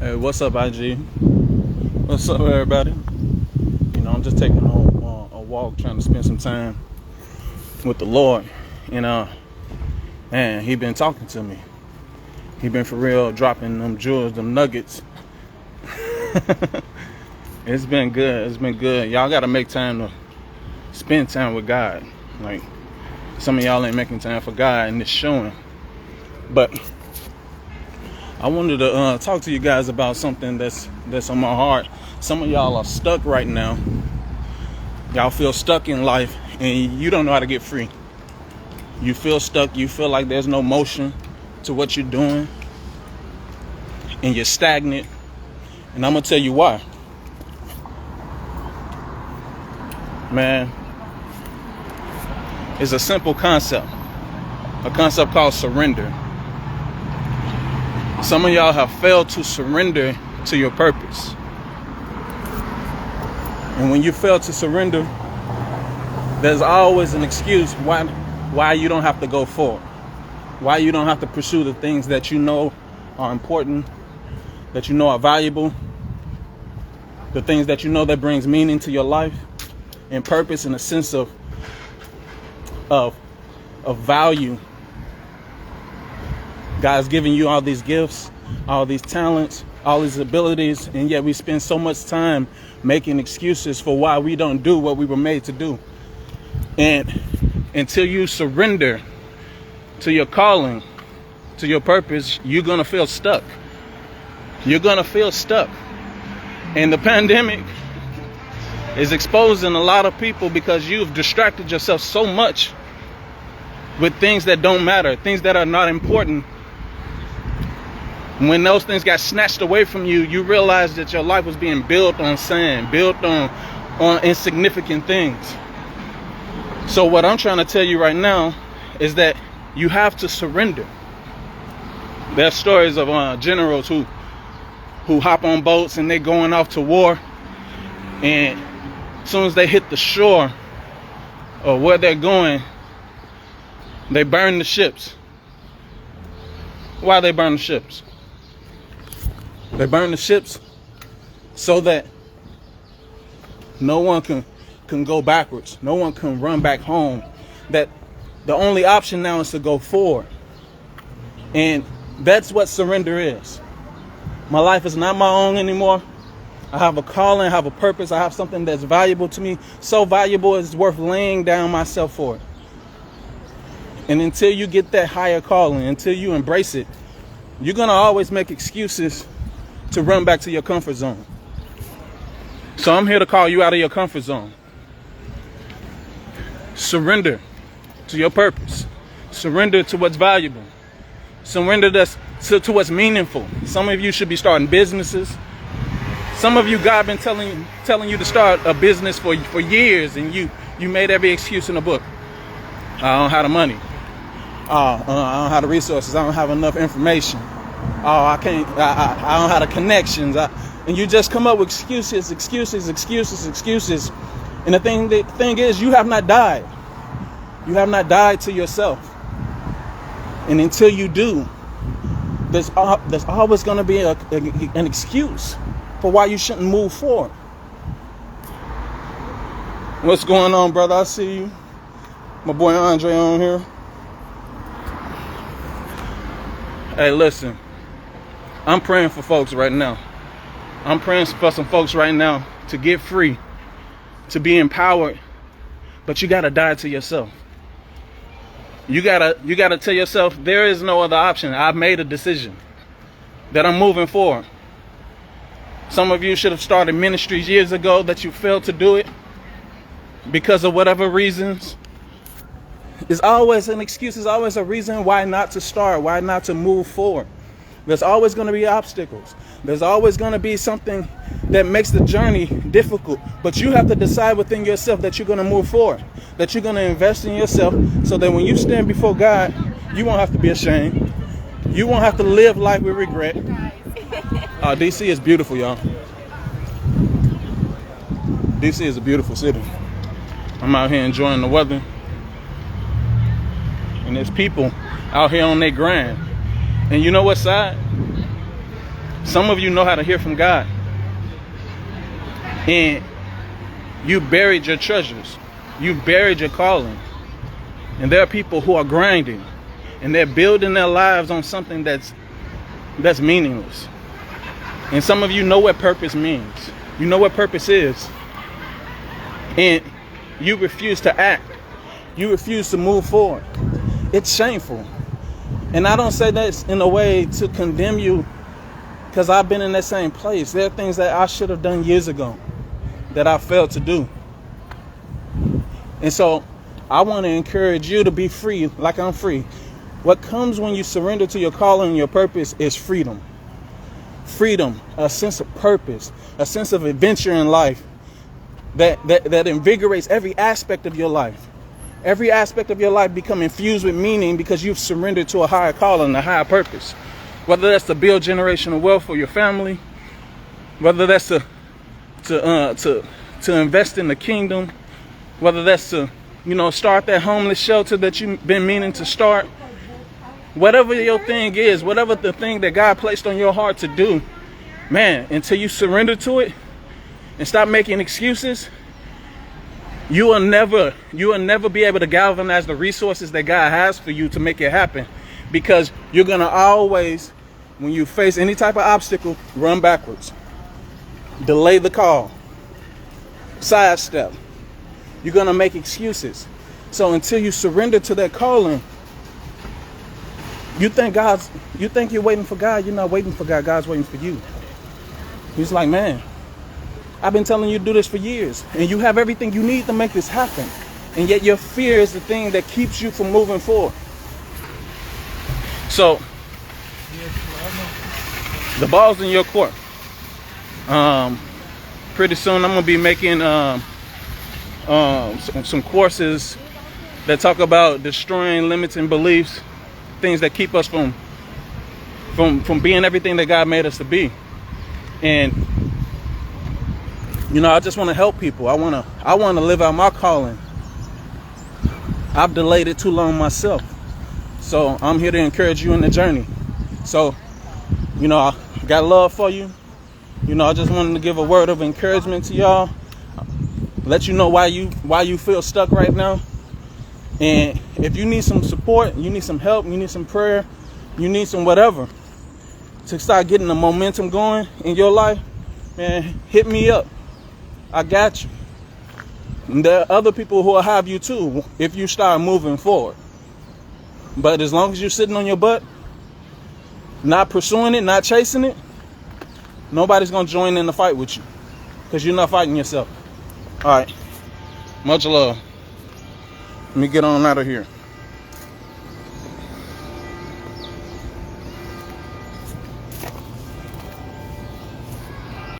Hey, what's up, IG? What's up, everybody? I'm just taking a walk, trying to spend some time with the Lord. Man, he been talking to me. He been for real dropping them jewels, them nuggets. It's been good. It's been good. Y'all got to make time to spend time with God. Like, some of y'all ain't making time for God, and it's showing. But I wanted to talk to you guys about something that's on my heart. Some of y'all are stuck right now. Y'all feel stuck in life, and you don't know how to get free. You feel stuck. You feel like there's no motion to what you're doing, and you're stagnant. And I'm going to tell you why. Man, it's a simple concept. A concept called surrender. Some of y'all have failed to surrender to your purpose. And when you fail to surrender, there's always an excuse why you don't have to go forward. Why you don't have to pursue the things that you know are important, that you know are valuable, the things that you know that brings meaning to your life and purpose and a sense of value. God's giving you all these gifts, all these talents, all these abilities, and yet we spend so much time making excuses for why we don't do what we were made to do. And until you surrender to your calling, to your purpose, you're going to feel stuck. You're going to feel stuck. And the pandemic is exposing a lot of people because you've distracted yourself so much with things that don't matter, things that are not important. When those things got snatched away from you, you realize that your life was being built on sand, built on insignificant things. So what I'm trying to tell you right now is that you have to surrender. There are stories of generals who hop on boats and they're going off to war, and as soon as they hit the shore or where they're going, they burn the ships. Why they burn the ships? They burn the ships so that no one can go backwards. No one can run back home. That the only option now is to go forward. And that's what surrender is. My life is not my own anymore. I have a calling, I have a purpose, I have something that's valuable to me. So valuable it's worth laying down myself for it. And until you get that higher calling, until you embrace it, you're going to always make excuses to run back to your comfort zone. So I'm here to call you out of your comfort zone. Surrender to your purpose. Surrender to what's valuable. Surrender to what's meaningful. Some of you should be starting businesses. Some of you, God been telling you to start a business for years, and you made every excuse in the book. I don't have the money. I don't have the resources. I don't have enough information. I can't. I don't have the connections. And you just come up with excuses. And the thing is, you have not died. You have not died to yourself. And until you do, there's always going to be an excuse for why you shouldn't move forward. What's going on, brother? I see you. My boy Andre on here. Hey, listen. I'm praying for folks right now. I'm praying for some folks right now to get free, to be empowered, but you gotta die to yourself. You gotta tell yourself there is no other option. I've made a decision that I'm moving forward. Some of you should have started ministries years ago that you failed to do it because of whatever reasons. It's always an excuse. There's always a reason why not to start, why not to move forward. There's always going to be obstacles. There's always going to be something that makes the journey difficult. But you have to decide within yourself that you're going to move forward, that you're going to invest in yourself so that when you stand before God, you won't have to be ashamed. You won't have to live life with regret. DC is beautiful, y'all. DC is a beautiful city. I'm out here enjoying the weather. And there's people out here on their grind. And you know what's sad? Some of you know how to hear from God, and you buried your treasures. You buried your calling. And there are people who are grinding, and they're building their lives on something that's meaningless. And some of you know what purpose means. You know what purpose is. And you refuse to act. You refuse to move forward. It's shameful. And I don't say that in a way to condemn you, because I've been in that same place. There are things that I should have done years ago that I failed to do. And so I want to encourage you to be free like I'm free. What comes when you surrender to your calling and your purpose is freedom. Freedom, a sense of purpose, a sense of adventure in life that invigorates every aspect of your life. Every aspect of your life become infused with meaning because you've surrendered to a higher calling, a higher purpose. Whether that's to build generational wealth for your family, whether that's to invest in the kingdom, whether that's to, start that homeless shelter that you've been meaning to start. Whatever your thing is, whatever the thing that God placed on your heart to do, man, until you surrender to it and stop making excuses, you will never be able to galvanize the resources that God has for you to make it happen. Because you're going to always, when you face any type of obstacle, run backwards, delay the call, sidestep. You're going to make excuses. So until you surrender to that calling, you think you're waiting for God. You're not waiting for God. God's waiting for you. He's like, man, I've been telling you to do this for years, and you have everything you need to make this happen. And yet your fear is the thing that keeps you from moving forward. So the ball's in your court. Pretty soon I'm going to be making some courses that talk about destroying limiting beliefs, things that keep us from being everything that God made us to be. And I just want to help people. I want to live out my calling. I've delayed it too long myself. So I'm here to encourage you in the journey. So, I got love for you. I just wanted to give a word of encouragement to y'all. Let you know why you feel stuck right now. And if you need some support, you need some help, you need some prayer, you need some whatever to start getting the momentum going in your life, man, hit me up. I got you. And there are other people who will have you too if you start moving forward. But as long as you're sitting on your butt, not pursuing it, not chasing it, nobody's going to join in the fight with you because you're not fighting yourself. All right. Much love. Let me get on out of here.